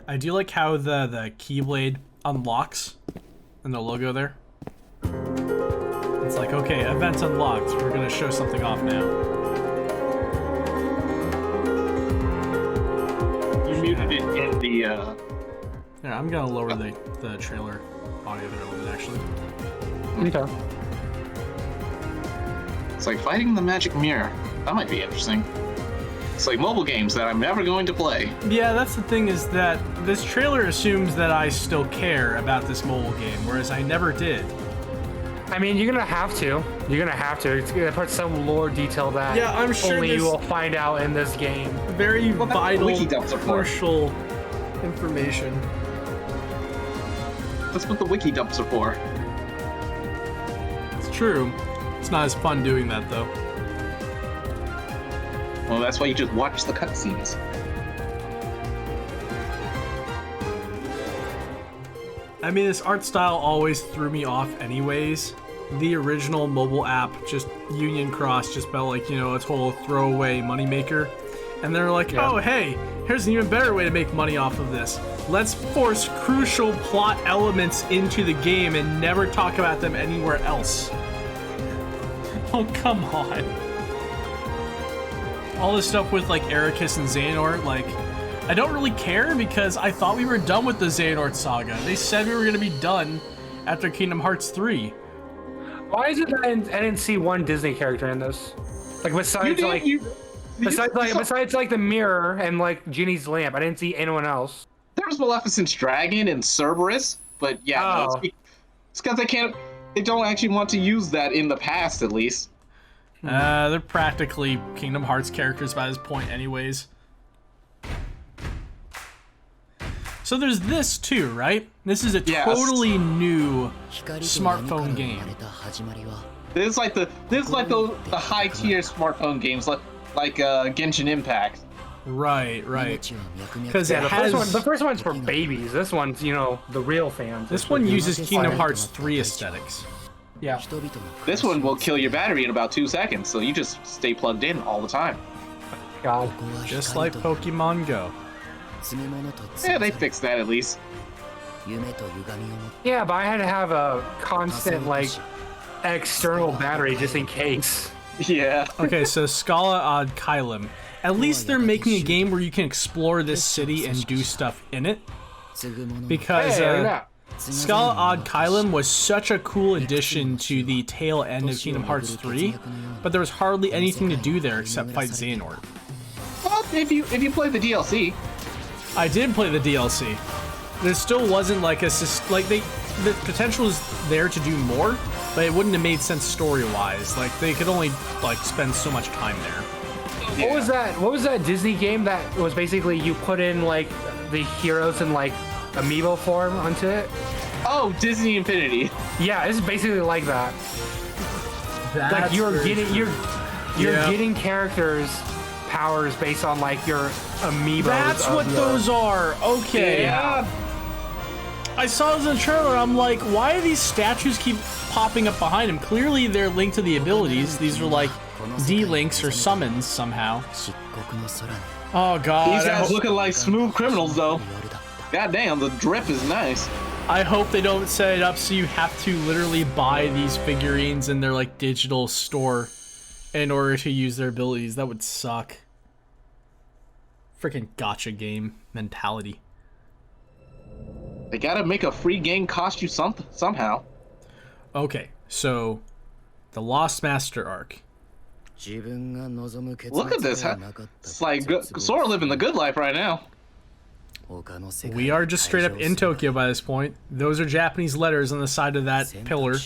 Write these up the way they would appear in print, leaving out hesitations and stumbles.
I do like how the Keyblade unlocks and the logo there. It's like, okay, event unlocked. We're gonna show something off now. You muted it in the. Yeah, I'm gonna lower the trailer audio there a little bit actually. Okay. It's like fighting the magic mirror. That might be interesting. It's like mobile games that I'm never going to play. Yeah, that's the thing is that this trailer assumes that I still care about this mobile game, whereas I never did. I mean, you're gonna have to. You're gonna have to. It's gonna put some lore detail that Yeah, I'm sure only you will find out in this game. Very vital, wiki dumps are for. crucial information. That's what the wiki dumps are for. It's true. It's not as fun doing that though. Well, that's why you just watch the cutscenes. I mean, this art style always threw me off anyways. The original mobile app, just Union Cross, just felt like, you know, a total throwaway moneymaker. And they're like, oh, hey, here's an even better way to make money off of this. Let's force crucial plot elements into the game and never talk about them anywhere else. Oh, come on. All this stuff with, like, Ericus and Xehanort, like, I don't really care because I thought we were done with the Xehanort saga. They said we were going to be done after Kingdom Hearts 3. Why is it that I didn't see one Disney character in this? Like besides like the mirror and like Ginny's lamp, I didn't see anyone else. There was Maleficent's dragon and Cerberus, but yeah, no, it's because they don't actually want to use that in the past, at least. They're practically Kingdom Hearts characters by this point anyways. So there's this too, right? This is a totally new smartphone game. This is like the high tier smartphone games like Genshin Impact. Right. Because the first one's for babies. This one's, you know, the real fans. This one uses Kingdom Hearts 3 aesthetics. Yeah. This one will kill your battery in about 2 seconds, so you just stay plugged in all the time. God. Just like Pokemon Go. Yeah, they fixed that at least. Yeah, but I had to have a constant, like, external battery just in case. Yeah. Okay, so Scala ad Kylum. At least they're making a game where you can explore this city and do stuff in it. Because Scala ad Kylum was such a cool addition to the tail end of Kingdom Hearts 3, but there was hardly anything to do there except fight Xehanort. Well, if you play the DLC. I did play the DLC. There still wasn't like the potential was there to do more, but it wouldn't have made sense story-wise. Like they could only like spend so much time there. Yeah. What was that Disney game that was basically you put in like the heroes in like amiibo form onto it? Oh, Disney Infinity. Yeah, it's basically like that. Like you're getting characters powers based on like your amiibos. That's what those are. Okay. Yeah. I saw this in the trailer. I'm like, why do these statues keep popping up behind him? Clearly, they're linked to the abilities. These are like D-links or summons somehow. Oh god. These guys looking like smooth criminals, though. God damn, the drip is nice. I hope they don't set it up so you have to literally buy these figurines in their like digital store in order to use their abilities. That would suck. Freaking gacha game mentality. They gotta make a free game cost you somehow. Okay, so the Lost Master arc. Look at this. It's like Sora living the good life right now. We are just straight up in Tokyo by this point. Those are Japanese letters on the side of that pillar.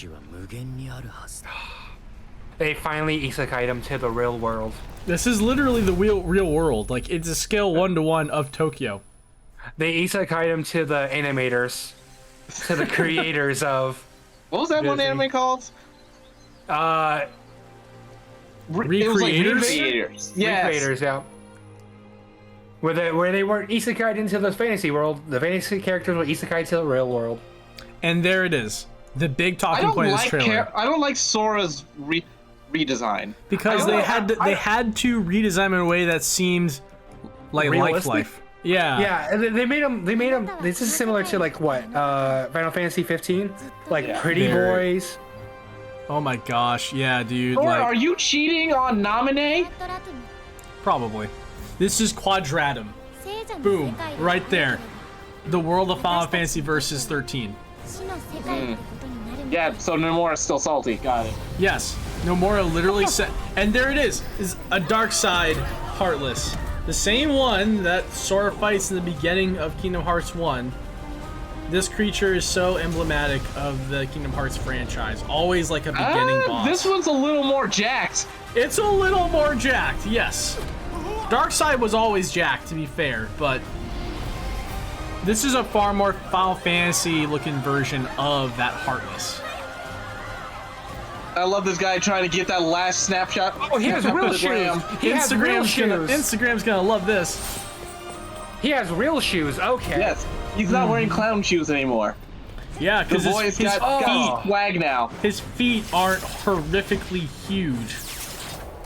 They finally isekai'd him to the real world. This is literally the real world. Like, it's a scale 1-to-1 of Tokyo. They isekai'd him to the animators, to the creators of. What was that one anime called? Recreators? Recreators. Yes. Recreators, yeah. Where they weren't isekai'd into the fantasy world, the fantasy characters were isekai'd to the real world. And there it is. The big talking point of this trailer. I don't like Sora's redesign. Because they had to redesign in a way that seemed like realistic? life. Yeah, and they made them. This is similar to like what Final Fantasy 15, like pretty boys. Oh my gosh, yeah, dude. Or like, are you cheating on Nominee? Probably. This is Quadratum. Boom, right there. The world of Final Fantasy versus 13. Yeah, so Nomura's still salty. Got it. Yes, Nomura literally said, and there it is a dark side Heartless. The same one that Sora fights in the beginning of Kingdom Hearts 1. This creature is so emblematic of the Kingdom Hearts franchise. Always like a beginning boss. This one's a little more jacked. It's a little more jacked, yes. Darkseid was always jacked, to be fair, but this is a far more Final Fantasy looking version of that Heartless. I love this guy trying to get that last snapshot. Oh, he has real shoes. Instagram's gonna love this. He has real shoes. Okay. Yes, he's not wearing clown shoes anymore. Yeah, because the boy's got swag now. His feet aren't horrifically huge.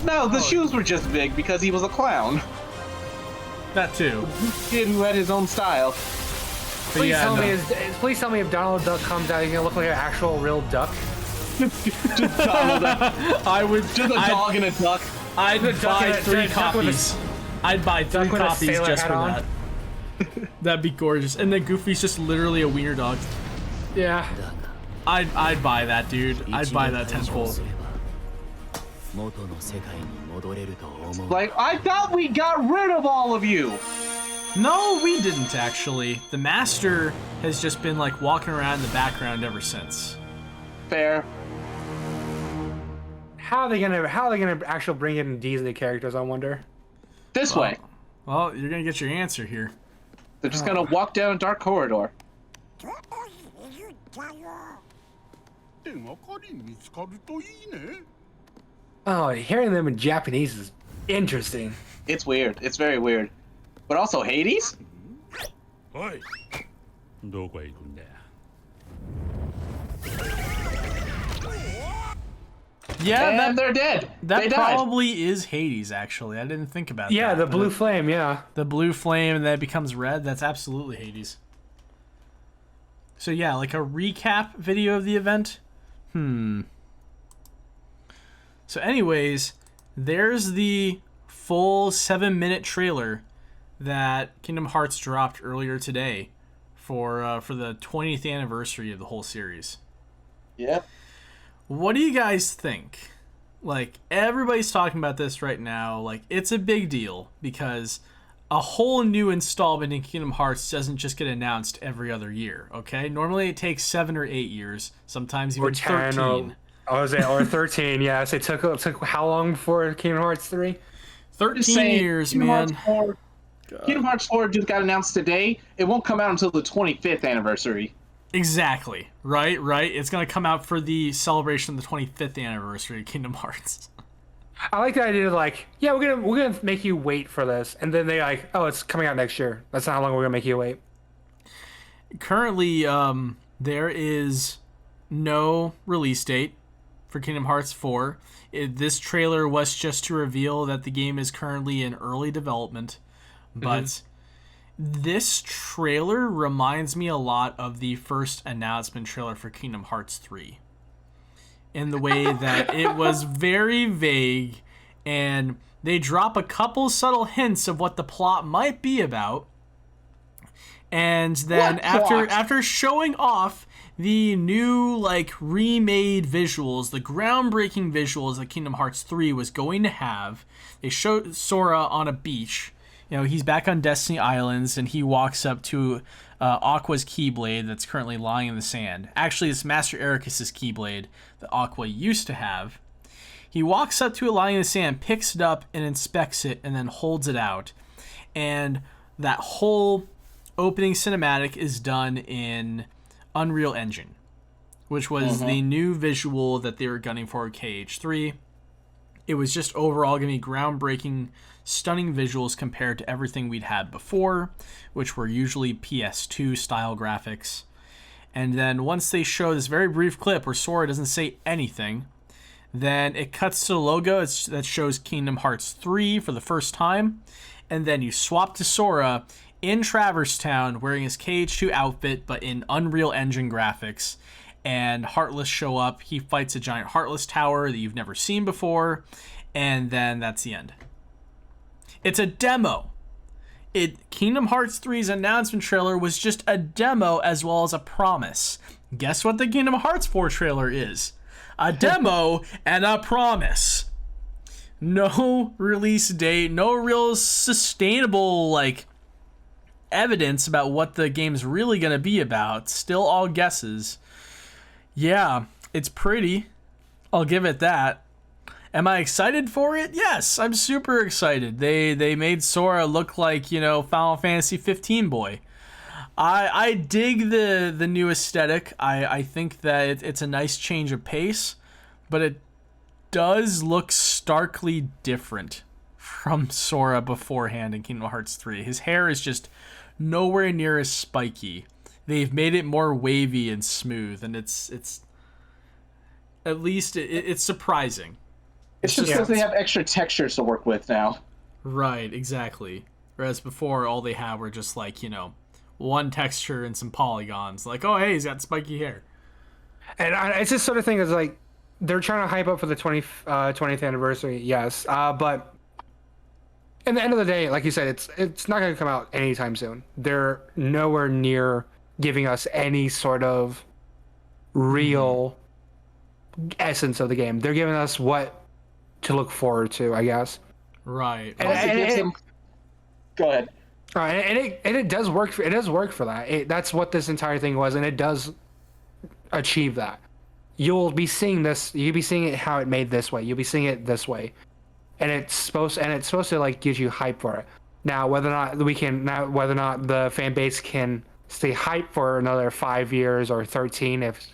No, the shoes were just big because he was a clown. That too. Kid who had his own style. Please tell me if Donald Duck comes out, he's gonna look like an actual real duck. Just Donald Duck. I would just a dog and a duck. I'd buy 3 copies. I'd buy 3 copies just for that. That'd be gorgeous. And then Goofy's just literally a wiener dog. Yeah. I'd buy that, dude. I'd buy that tenfold. Like, I thought we got rid of all of you. No, we didn't actually. The Master has just been like walking around in the background ever since. Fair. How are they gonna actually bring in Disney characters? I wonder. This way. Well, you're gonna get your answer here. They're just gonna walk down a dark corridor. Oh, hearing them in Japanese is interesting. It's weird. It's very weird. But also Hades? Yeah, and they're dead. That probably is Hades, actually. I didn't think about that. Yeah, the blue flame, yeah. The blue flame and then it becomes red. That's absolutely Hades. So yeah, like a recap video of the event. So anyways, there's the full 7-minute trailer that Kingdom Hearts dropped earlier today for the 20th anniversary of the whole series. Yep. What do you guys think? Like, everybody's talking about this right now. Like, it's a big deal because a whole new installment in Kingdom Hearts doesn't just get announced every other year, okay? Normally it takes 7 or 8 years, sometimes even 13. Or 13, yes. It took how long before Kingdom Hearts 3? 13 years, man. Kingdom Hearts 4 just got announced today. It won't come out until the 25th anniversary. Exactly. Right. It's going to come out for the celebration of the 25th anniversary of Kingdom Hearts. I like the idea of like, yeah, we're gonna make you wait for this, and then they like, oh, it's coming out next year. That's not how long we're gonna make you wait. Currently, there is no release date for Kingdom Hearts 4. This trailer was just to reveal that the game is currently in early development, but this trailer reminds me a lot of the first announcement trailer for Kingdom Hearts 3. In the way that it was very vague, and they drop a couple subtle hints of what the plot might be about. And then after showing off the new, like, remade visuals, the groundbreaking visuals that Kingdom Hearts 3 was going to have, they showed Sora on a beach. You know, he's back on Destiny Islands, and he walks up to Aqua's Keyblade that's currently lying in the sand. Actually, it's Master Ericus's Keyblade that Aqua used to have. He walks up to it lying in the sand, picks it up, and inspects it, and then holds it out. And that whole opening cinematic is done in Unreal Engine, which was the new visual that they were gunning for KH3. It was just overall going to be groundbreaking, stunning visuals compared to everything we'd had before, which were usually PS2 style graphics. And then once they show this very brief clip where Sora doesn't say anything, then it cuts to the logo that shows Kingdom Hearts 3 for the first time, and then you swap to Sora, in Traverse Town wearing his KH2 outfit, but in Unreal Engine graphics. And Heartless show up. He fights a giant Heartless tower that you've never seen before. And then that's the end. It's a demo. Kingdom Hearts 3's announcement trailer was just a demo as well as a promise. Guess what the Kingdom Hearts 4 trailer is? A demo and a promise. No release date, no real sustainable evidence about what the game's really going to be about. Still all guesses. Yeah, it's pretty. I'll give it that. Am I excited for it? Yes, I'm super excited. They made Sora look like, Final Fantasy 15 boy. I dig the new aesthetic. I think that it's a nice change of pace, but it does look starkly different from Sora beforehand in Kingdom Hearts 3. His hair is just nowhere near as spiky. They've made it more wavy and smooth, and it's at least it's surprising. It's just because they have extra textures to work with now. Right, exactly. Whereas before, all they had were just one texture and some polygons. Oh, hey, he's got spiky hair. And it's this sort of thing is they're trying to hype up for the 20th anniversary, yes. But in the end of the day, like you said, it's not going to come out anytime soon. They're nowhere near giving us any sort of real essence of the game. They're giving us what to look forward to, I guess. Right. Go ahead. And it does work. It does work for that. That's what this entire thing was, and it does achieve that. You'll be seeing this. You'll be seeing it how it made this way. You'll be seeing it this way, and it's supposed to give you hype for it. Now, whether or not the fan base can stay hyped for another 5 years or 13, if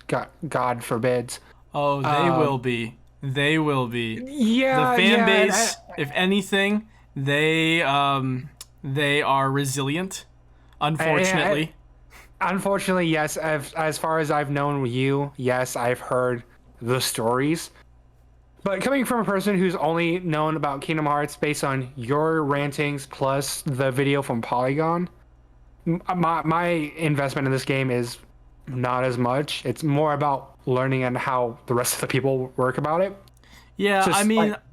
God forbids. Oh, they will be. They will be. Yeah. The fan base, if anything, they are resilient. Unfortunately. Unfortunately, yes. As far as I've known you, yes, I've heard the stories. But coming from a person who's only known about Kingdom Hearts based on your rantings plus the video from Polygon, my investment in this game is not as much. It's more about learning and how the rest of the people work about it. Yeah,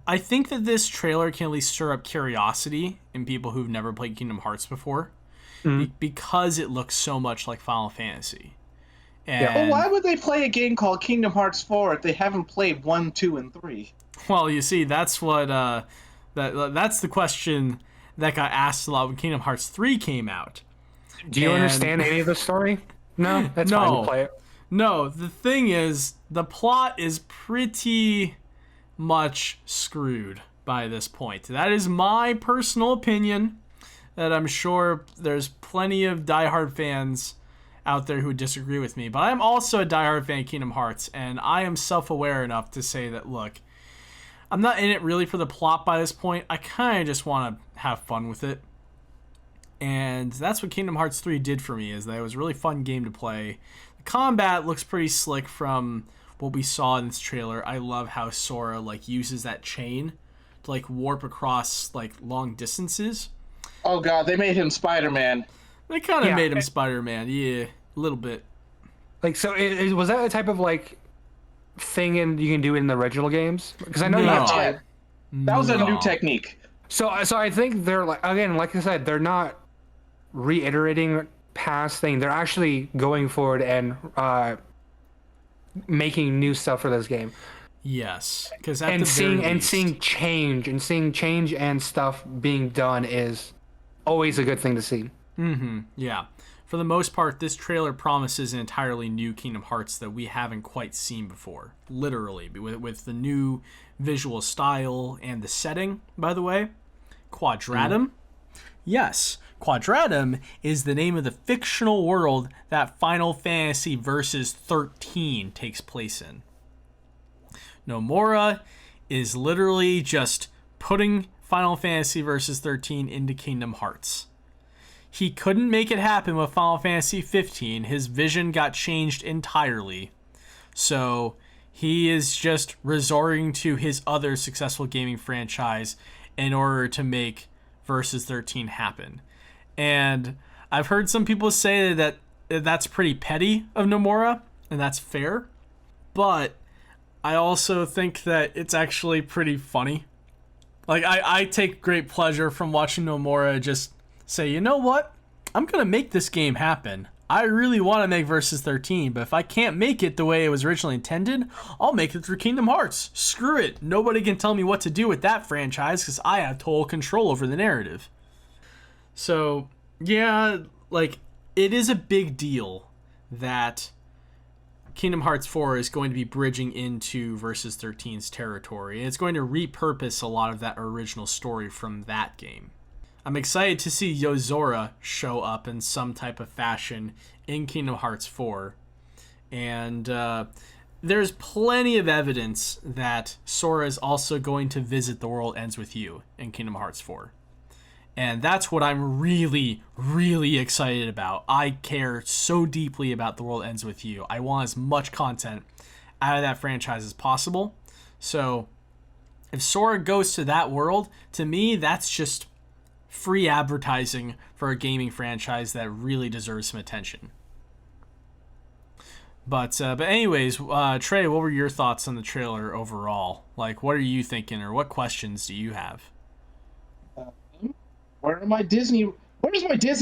I think that this trailer can at least stir up curiosity in people who've never played Kingdom Hearts before, because it looks so much like Final Fantasy. And, well, why would they play a game called Kingdom Hearts 4 if they haven't played 1, 2, and 3? Well, you see, that's what that's the question that got asked a lot when Kingdom Hearts 3 came out. Do you understand any of the story? No, that's fine. We'll play it. No, the thing is, the plot is pretty much screwed by this point. That is my personal opinion, that I'm sure there's plenty of diehard fans out there who disagree with me, but I'm also a diehard fan of Kingdom Hearts, and I am self-aware enough to say that, look, I'm not in it really for the plot by this point. I kind of just want to have fun with it. And that's what Kingdom Hearts 3 did for me, is that it was a really fun game to play. The combat looks pretty slick from what we saw in this trailer. I love how Sora uses that chain to warp across long distances. Oh god, they made him Spider-Man. They kind of made him Spider-Man, yeah, a little bit. So was that a type of thing you can do in the original games? Because I know that was a new technique. So I think they're again, like I said, they're not reiterating past thing. They're actually going forward and making new stuff for this game. Yes, because seeing change and stuff being done is always a good thing to see. Yeah. For the most part, this trailer promises an entirely new Kingdom Hearts that we haven't quite seen before. Literally, with the new visual style and the setting, by the way. Quadratum? Yes, Quadratum is the name of the fictional world that Final Fantasy Versus 13 takes place in. Nomura is literally just putting Final Fantasy Versus 13 into Kingdom Hearts. He couldn't make it happen with Final Fantasy 15. His vision got changed entirely. So he is just resorting to his other successful gaming franchise in order to make Versus 13 happen. And I've heard some people say that that's pretty petty of Nomura, and that's fair. But I also think that it's actually pretty funny. Like, I take great pleasure from watching Nomura just say, you know what? I'm going to make this game happen. I really want to make Versus 13, but if I can't make it the way it was originally intended, I'll make it through Kingdom Hearts. Screw it. Nobody can tell me what to do with that franchise because I have total control over the narrative. So, yeah, like, it is a big deal that Kingdom Hearts 4 is going to be bridging into Versus 13's territory, and it's going to repurpose a lot of that original story from that game. I'm excited to see Yozora show up in some type of fashion in Kingdom Hearts 4, and there's plenty of evidence that Sora is also going to visit The World Ends With You in Kingdom Hearts 4. And that's what I'm really, really excited about. I care so deeply about The World Ends With You. I want as much content out of that franchise as possible. So if Sora goes to that world, to me, that's just free advertising for a gaming franchise that really deserves some attention. But anyways, Trey, what were your thoughts on the trailer overall? Like, what are you thinking, or what questions do you have? Where's my Disney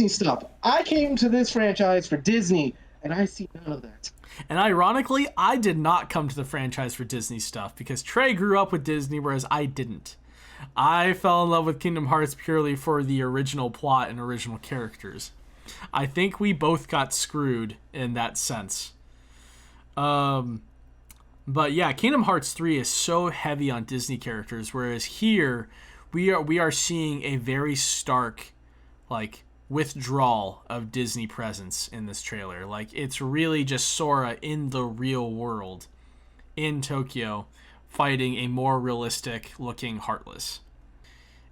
stuff? I came to this franchise for Disney, and I see none of that. And ironically, I did not come to the franchise for Disney stuff because Trey grew up with Disney, whereas I didn't. I fell in love with Kingdom Hearts purely for the original plot and original characters. I think we both got screwed in that sense. But yeah, Kingdom Hearts 3 is so heavy on Disney characters, whereas here we are seeing a very stark, like, withdrawal of Disney presence in this trailer. Like, it's really just Sora in the real world, in Tokyo, fighting a more realistic looking Heartless.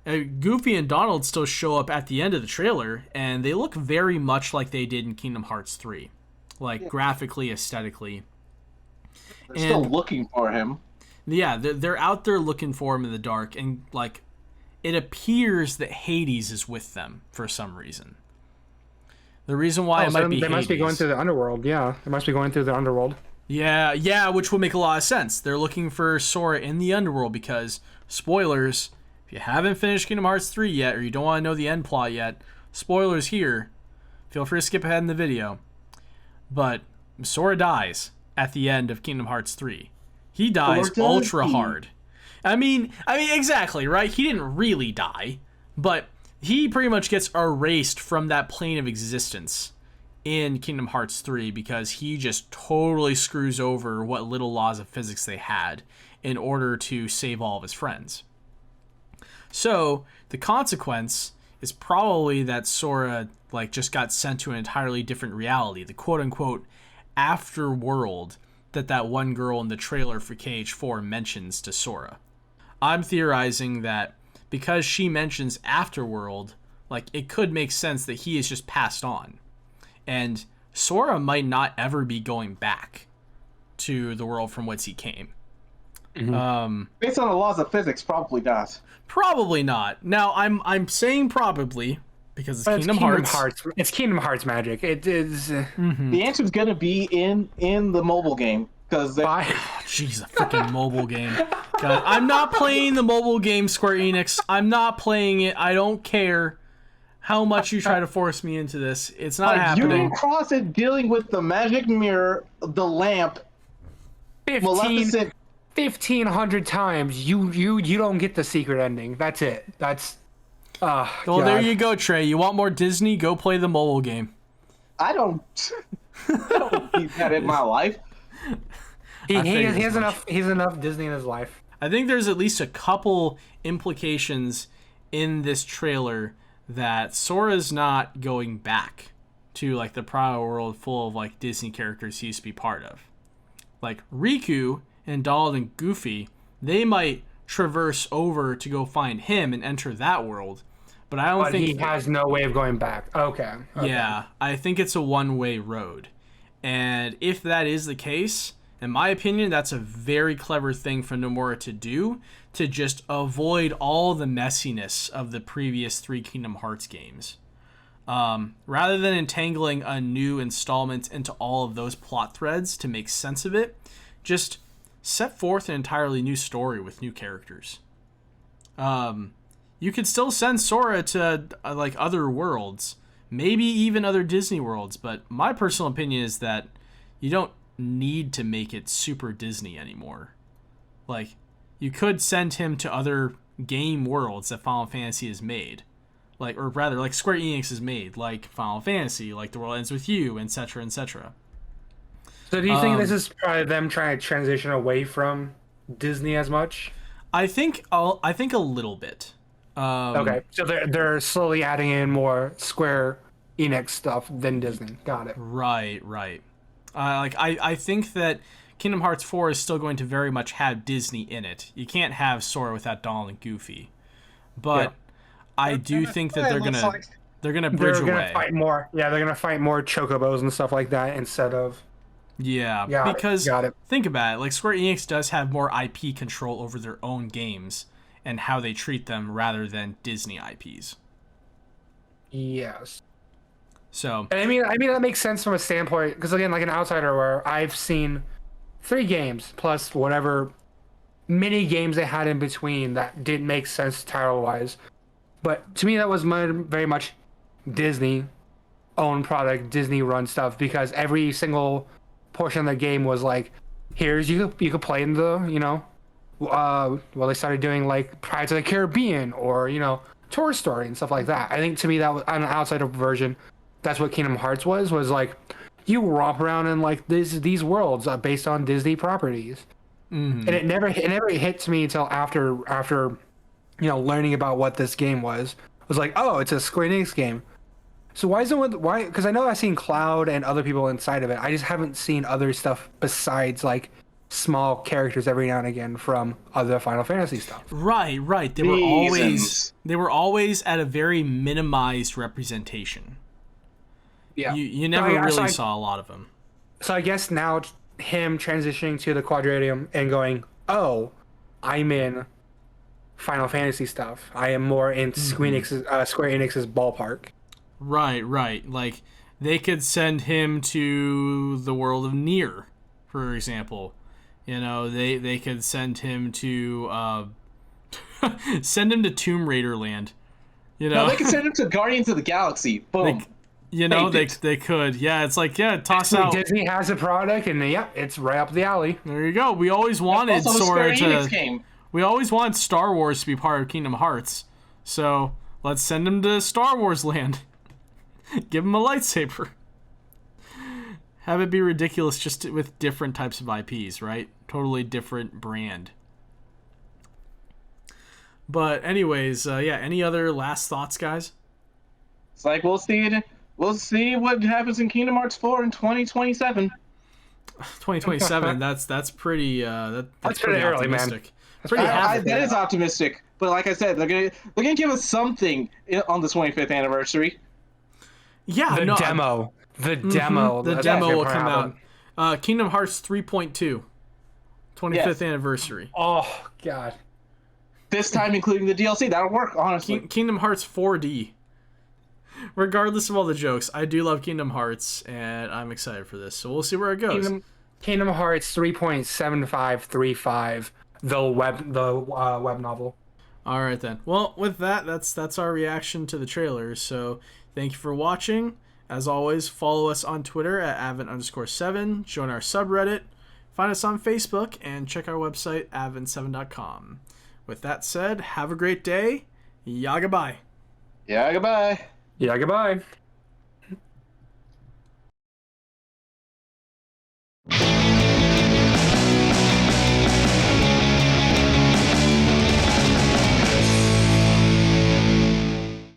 Goofy and Donald still show up at the end of the trailer, and they look very much like they did in Kingdom Hearts 3. Like, graphically, aesthetically. They're still looking for him. Yeah, they're out there looking for him in the dark, and, like, it appears that Hades is with them for some reason. The reason why it might be they Hades. must be going through the underworld. Yeah, they must be going through the underworld. Yeah, which would make a lot of sense. They're looking for Sora in the underworld because, spoilers, if you haven't finished Kingdom Hearts 3 yet, or you don't want to know the end plot yet, spoilers here. Feel free to skip ahead in the video. But Sora dies at the end of Kingdom Hearts 3. He dies ultra hard. I mean, exactly, right? He didn't really die, but he pretty much gets erased from that plane of existence in Kingdom Hearts 3 because he just totally screws over what little laws of physics they had in order to save all of his friends. So, the consequence is probably that Sora, like, just got sent to an entirely different reality, the quote-unquote afterworld that one girl in the trailer for KH4 mentions to Sora. I'm theorizing that because she mentions afterworld, like, it could make sense that he is just passed on. And Sora might not ever be going back to the world from whence he came. Mm-hmm. Based on the laws of physics, probably not. Probably not. Now, I'm saying probably because it's Kingdom Hearts. It's Kingdom Hearts magic. It is. The answer's gonna be in the mobile game because jeez, a freaking mobile game. God, I'm not playing the mobile game, Square Enix. I'm not playing it. I don't care how much you try to force me into this. It's not happening. You cross it dealing with the magic mirror, the lamp, 1,500 times. You don't get the secret ending. That's it. That's. Well, God. there you go, Trey. You want more Disney? Go play the mobile game. I don't need that in my life. He has enough. He's enough Disney in his life. I think there's at least a couple implications in this trailer that Sora's not going back to, like, the prior world full of, like, Disney characters he used to be part of. Like, Riku and Donald and Goofy, they might traverse over to go find him and enter that world, but I don't think he has no way of going back. Okay. Yeah, I think it's a one-way road. And if that is the case, in my opinion, that's a very clever thing for Nomura to do, to just avoid all the messiness of the previous 3 Kingdom Hearts games. Rather than entangling a new installment into all of those plot threads to make sense of it, just set forth an entirely new story with new characters. You could still send Sora to like other worlds, maybe even other Disney worlds, but my personal opinion is that you don't need to make it super Disney anymore. Like, you could send him to other game worlds that Final Fantasy has made. Like, or rather, like Square Enix has made, like Final Fantasy, like The World Ends With You, etc., etc. So do you think this is probably them trying to transition away from Disney as much? I think a little bit. Okay, so they're slowly adding in more Square Enix stuff than Disney. Got it. Right. I think that Kingdom Hearts 4 is still going to very much have Disney in it. You can't have Sora without Donald and Goofy, but I do think that they're gonna bridge away. They're gonna fight more. Yeah, they're gonna fight more chocobos and stuff like that instead of. Because think about it. Like, Square Enix does have more IP control over their own games and how they treat them rather than Disney IPs. Yes. So. And I mean that makes sense from a standpoint, because again, like an outsider, where I've seen 3 games plus whatever mini games they had in between that didn't make sense title-wise. But to me, that was very much Disney-owned product, Disney-run stuff, because every single portion of the game was like, here's you could play in the, they started doing like Pirates of the Caribbean or, Toy Story and stuff like that. I think to me that was on an outsider version. That's what Kingdom Hearts was like, you romp around in like these worlds based on Disney properties. Mm-hmm. And it never hit to me until after learning about what this game was. It was like, oh, it's a Square Enix game. So why? Because I know I've seen Cloud and other people inside of it. I just haven't seen other stuff besides like small characters every now and again from other Final Fantasy stuff. Right. They were always at a very minimized representation. Yeah. You never really saw a lot of them. So I guess now him transitioning to the Quadradium and going, oh, I'm in Final Fantasy stuff. I am more in Square Enix's ballpark. Right. Like, they could send him to the world of Nier, for example. They could send him to Tomb Raider Land. No, they could send him to Guardians of the Galaxy. Boom. They could. Yeah, it's like, toss out. Disney has a product, and it's right up the alley. There you go. We always wanted Sora to. We always wanted Star Wars to be part of Kingdom Hearts, so let's send him to Star Wars Land. Give him a lightsaber. Have it be ridiculous, just with different types of IPs, right? Totally different brand. But anyways, any other last thoughts, guys? It's like, we'll see what happens in Kingdom Hearts 4 in 2027. 2027. That's pretty. That's pretty early, optimistic. Man. That is optimistic, but like I said, they're gonna give us something on the 25th anniversary. Yeah, the demo. The demo will come out. Kingdom Hearts 3.2, 25th anniversary. Oh God. This time, including the DLC, that'll work. Honestly, Kingdom Hearts 4D. Regardless of all the jokes, I do love Kingdom Hearts, and I'm excited for this. So we'll see where it goes. Kingdom Hearts 3.7535. The web novel. All right then. Well, with that, that's our reaction to the trailers. So thank you for watching. As always, follow us on Twitter at Advent_7. Join our subreddit. Find us on Facebook and check our website advent7.com. With that said, have a great day. Yeah, goodbye. Yeah, goodbye. Yeah, goodbye.